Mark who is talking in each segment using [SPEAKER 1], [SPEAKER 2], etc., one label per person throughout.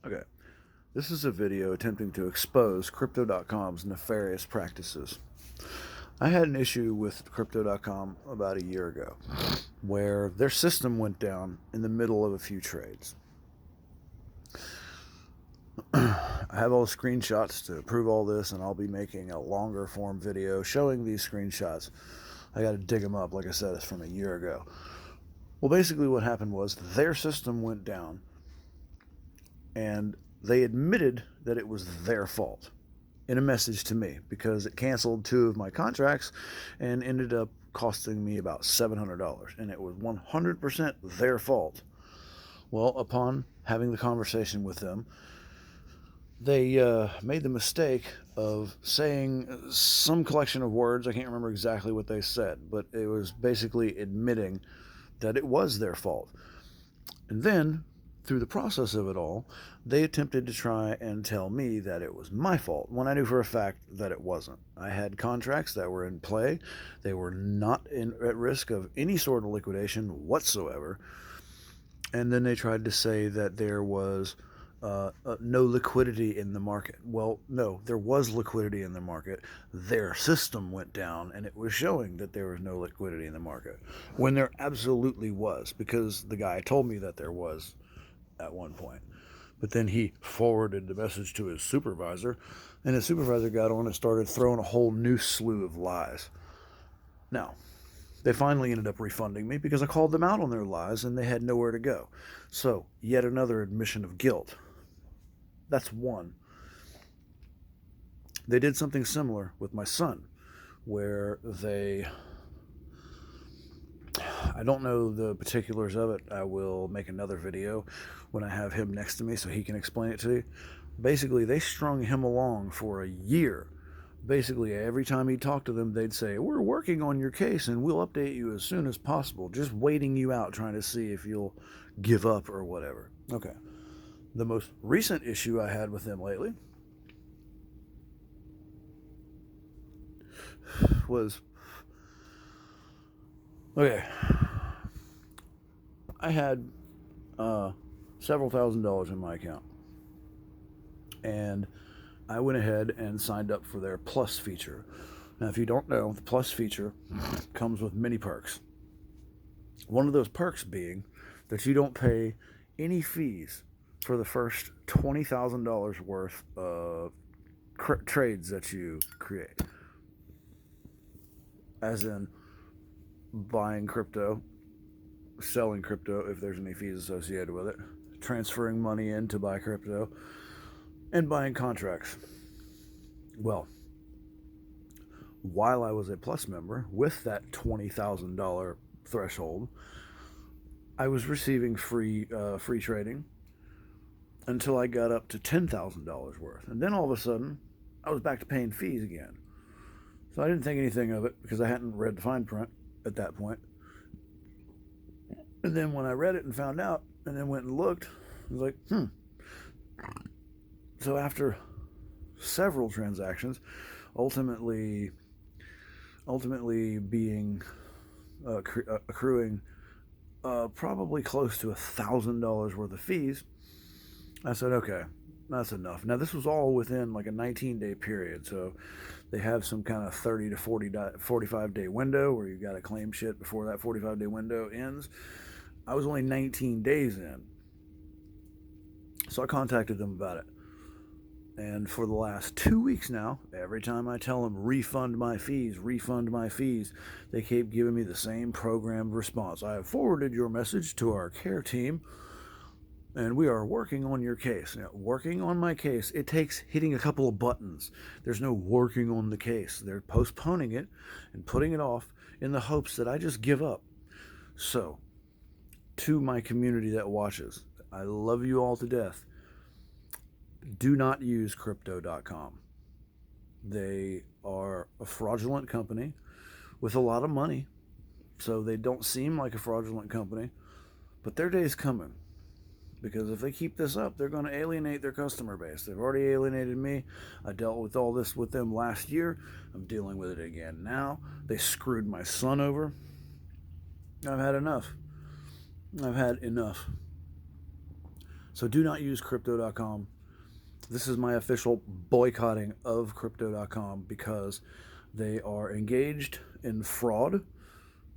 [SPEAKER 1] Okay, this is a video attempting to expose Crypto.com's nefarious practices. I had an issue with Crypto.com about a year ago where their system went down in the middle of a few trades. I have all the screenshots to prove all this, and I'll be making a longer form video showing these screenshots. I got to dig them up. Like I said, it's from a year ago. Well, basically what happened was their system went down, and they admitted that it was their fault in a message to me because it canceled 2 of my contracts and ended up costing me about $700, and it was 100% their fault. Well, upon having the conversation with them, they made the mistake of saying some collection of words. I can't remember exactly what they said, but it was basically admitting that it was their fault. And then, through the process of it all, they attempted to try and tell me that it was my fault, when I knew for a fact that it wasn't. I had contracts that were in play. They were not at risk of any sort of liquidation whatsoever. And then they tried to say that there was no liquidity in the market. Well, no, there was liquidity in the market. Their system went down, and it was showing that there was no liquidity in the market, when there absolutely was, because the guy told me that there was at one point. But then he forwarded the message to his supervisor, and his supervisor got on and started throwing a whole new slew of lies. Now, they finally ended up refunding me because I called them out on their lies and they had nowhere to go. So, yet another admission of guilt. That's one. They did something similar with my son, where I don't know the particulars of it. I will make another video when I have him next to me so he can explain it to you. Basically, they strung him along for a year. Basically, every time he talked to them, they'd say, "We're working on your case and we'll update you as soon as possible," just waiting you out, trying to see if you'll give up or whatever. Okay. The most recent issue I had with them lately was, okay, I had several $1,000s in my account, and I went ahead and signed up for their Plus feature. Now, if you don't know, the Plus feature comes with many perks. One of those perks being that you don't pay any fees for the first $20,000 worth of trades that you create. As in buying crypto, selling crypto if there's any fees associated with it, transferring money in to buy crypto, and buying contracts. Well, while I was a Plus member with that $20,000 threshold, I was receiving free trading until I got up to $10,000 worth, and then all of a sudden, I was back to paying fees again. So I didn't think anything of it because I hadn't read the fine print at that point. And then when I read it and found out, and then went and looked, I was like, So after several transactions, ultimately being accruing probably close to $1,000 worth of fees, I said, okay, that's enough. Now, this was all within like a 19-day period, so they have some kind of 30 to 45-day window where you got to claim shit before that 45-day window ends. I was only 19 days in, so I contacted them about it. And for the last 2 weeks now, every time I tell them refund my fees, they keep giving me the same programmed response. I have forwarded your message to our care team, and we are working on your case. Now, working on my case, it takes hitting a couple of buttons. There's no working on the case. They're postponing it and putting it off in the hopes that I just give up. So, to my community that watches, I love you all to death. Do not use Crypto.com. They are a fraudulent company with a lot of money, so they don't seem like a fraudulent company, but their day's coming. Because if they keep this up, they're going to alienate their customer base. They've already alienated me. I dealt with all this with them last year. I'm dealing with it again now. They screwed my son over. I've had enough. So do not use crypto.com. This is my official boycotting of crypto.com because they are engaged in fraud,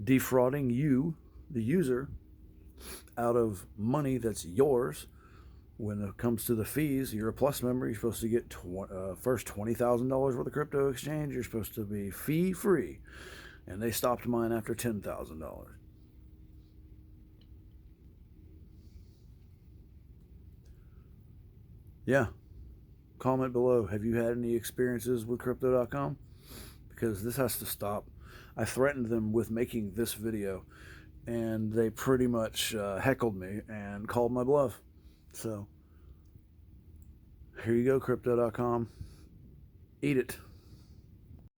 [SPEAKER 1] defrauding you, the user, out of money that's yours. When it comes to the fees, you're a Plus member. You're supposed to get first $20,000 worth of crypto exchange. You're supposed to be fee free, and they stopped mine after $10,000. Yeah, comment below. Have you had any experiences with crypto.com? Because this has to stop. I threatened them with making this video, and they pretty much heckled me and called my bluff. So here you go, crypto.com. Eat it.